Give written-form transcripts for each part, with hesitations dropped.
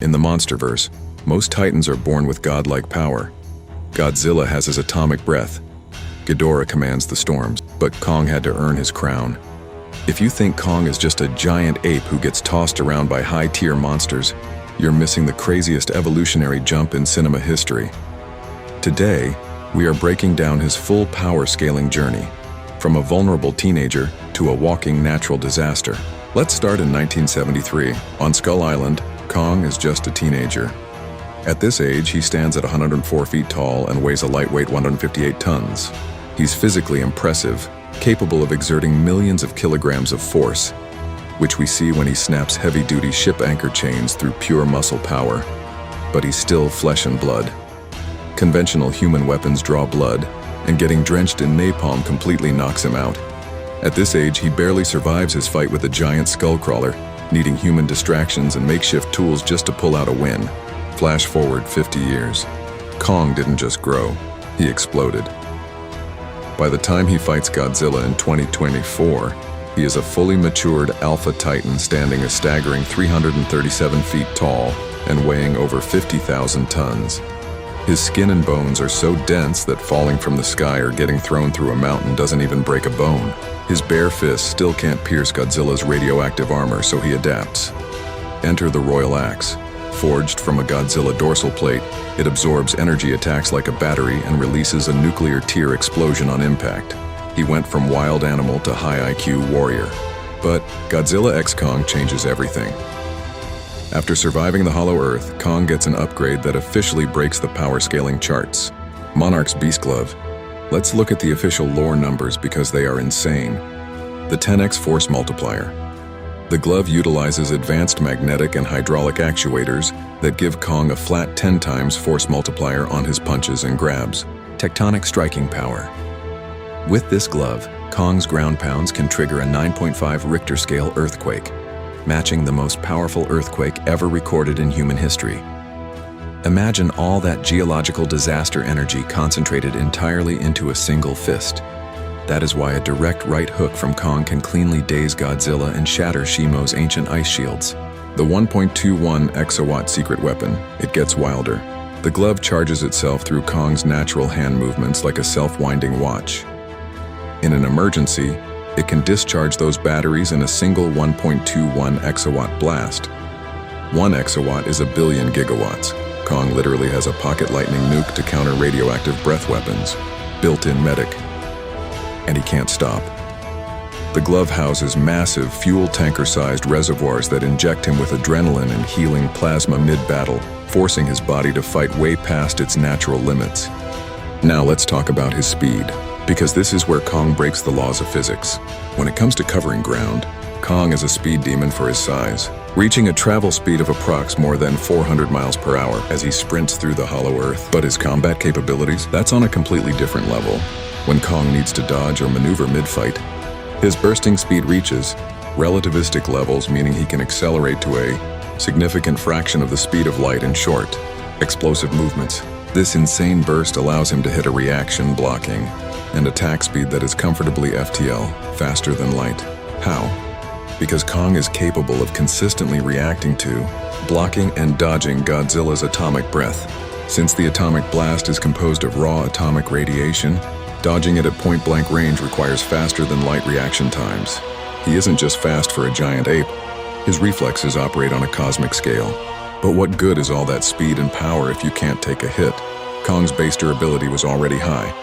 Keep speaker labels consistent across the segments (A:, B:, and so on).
A: In the MonsterVerse, most titans are born with godlike power. Godzilla has his atomic breath. Ghidorah commands the storms, but Kong had to earn his crown. If you think Kong is just a giant ape who gets tossed around by high-tier monsters, you're missing the craziest evolutionary jump in cinema history. Today, we are breaking down his full power-scaling journey, from a vulnerable teenager to a walking natural disaster. Let's start in 1973. On Skull Island, Kong is just a teenager. At this age, he stands at 104 feet tall and weighs a lightweight 158 tons. He's physically impressive, capable of exerting millions of kilograms of force, which we see when he snaps heavy-duty ship anchor chains through pure muscle power. But he's still flesh and blood. Conventional human weapons draw blood, and getting drenched in napalm completely knocks him out. At this age, he barely survives his fight with a giant skullcrawler, needing human distractions and makeshift tools just to pull out a win. Flash forward 50 years. Kong didn't just grow, he exploded. By the time he fights Godzilla in 2024, he is a fully matured alpha titan standing a staggering 337 feet tall and weighing over 50,000 tons. His skin and bones are so dense that falling from the sky or getting thrown through a mountain doesn't even break a bone. His bare fists still can't pierce Godzilla's radioactive armor, so he adapts. Enter the Royal Axe. Forged from a Godzilla dorsal plate, it absorbs energy attacks like a battery and releases a nuclear tear explosion on impact. He went from wild animal to high IQ warrior. But Godzilla x Kong changes everything. After surviving the Hollow Earth, Kong gets an upgrade that officially breaks the power-scaling charts. Monarch's Beast Glove. Let's look at the official lore numbers because they are insane. The 10x Force Multiplier. The glove utilizes advanced magnetic and hydraulic actuators that give Kong a flat 10 times force multiplier on his punches and grabs. Tectonic Striking Power. With this glove, Kong's ground pounds can trigger a 9.5 Richter scale earthquake, matching the most powerful earthquake ever recorded in human history. Imagine all that geological disaster energy concentrated entirely into a single fist. That is why a direct right hook from Kong can cleanly daze Godzilla and shatter Shimo's ancient ice shields. The 1.21 exawatt secret weapon, it gets wilder. The glove charges itself through Kong's natural hand movements like a self-winding watch. In an emergency, it can discharge those batteries in a single 1.21 exawatt blast. 1 exawatt is a billion gigawatts. Kong literally has a pocket lightning nuke to counter radioactive breath weapons. Built-in medic. And he can't stop. The glove houses massive fuel tanker-sized reservoirs that inject him with adrenaline and healing plasma mid-battle, forcing his body to fight way past its natural limits. Now let's talk about his speed, because this is where Kong breaks the laws of physics. When it comes to covering ground, Kong is a speed demon for his size, reaching a travel speed of approx more than 400 miles per hour as he sprints through the Hollow Earth. But his combat capabilities, that's on a completely different level. When Kong needs to dodge or maneuver mid-fight, his bursting speed reaches relativistic levels, meaning he can accelerate to a significant fraction of the speed of light in short, explosive movements. This insane burst allows him to hit a reaction, blocking, and attack speed that is comfortably FTL, faster than light. How? Because Kong is capable of consistently reacting to, blocking and dodging Godzilla's atomic breath. Since the atomic blast is composed of raw atomic radiation, dodging it at point-blank range requires faster than light reaction times. He isn't just fast for a giant ape. His reflexes operate on a cosmic scale. But what good is all that speed and power if you can't take a hit? Kong's base durability was already high,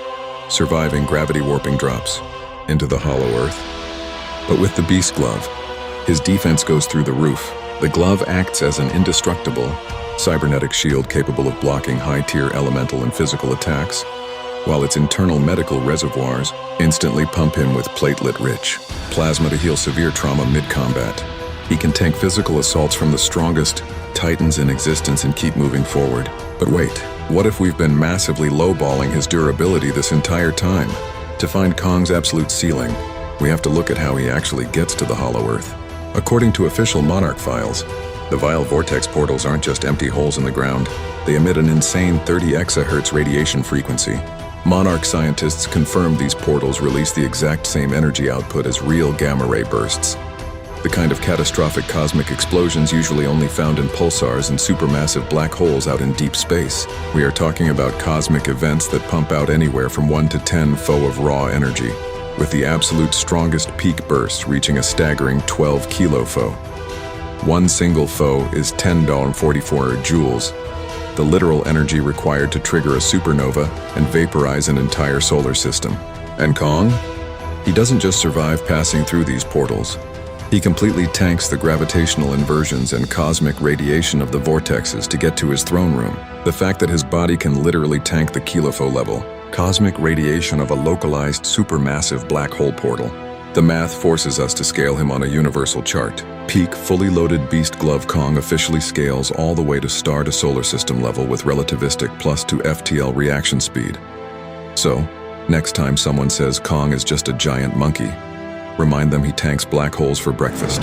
A: surviving gravity warping drops into the Hollow Earth. But with the Beast Glove, his defense goes through the roof. The glove acts as an indestructible, cybernetic shield capable of blocking high-tier elemental and physical attacks, while its internal medical reservoirs instantly pump him with platelet-rich plasma to heal severe trauma mid-combat. He can tank physical assaults from the strongest titans in existence and keep moving forward. But wait, what if we've been massively lowballing his durability this entire time? To find Kong's absolute ceiling, we have to look at how he actually gets to the Hollow Earth. According to official Monarch files, the Vile Vortex portals aren't just empty holes in the ground. They emit an insane 30 exahertz radiation frequency. Monarch scientists confirmed these portals release the exact same energy output as real gamma ray bursts. the kind of catastrophic cosmic explosions usually only found in pulsars and supermassive black holes out in deep space. We are talking about cosmic events that pump out anywhere from 1 to 10 pho of raw energy, with the absolute strongest peak bursts reaching a staggering 12 kilopho. One single pho is 10.44 joules, the literal energy required to trigger a supernova and vaporize an entire solar system. And Kong? He doesn't just survive passing through these portals. He completely tanks the gravitational inversions and cosmic radiation of the vortexes to get to his throne room. The fact that his body can literally tank the kilopho level, cosmic radiation of a localized supermassive black hole portal. The math forces us to scale him on a universal chart. Peak, fully loaded Beast Glove Kong officially scales all the way to star to solar system level with relativistic plus 2 FTL reaction speed. So, next time someone says Kong is just a giant monkey, remind them he tanks black holes for breakfast.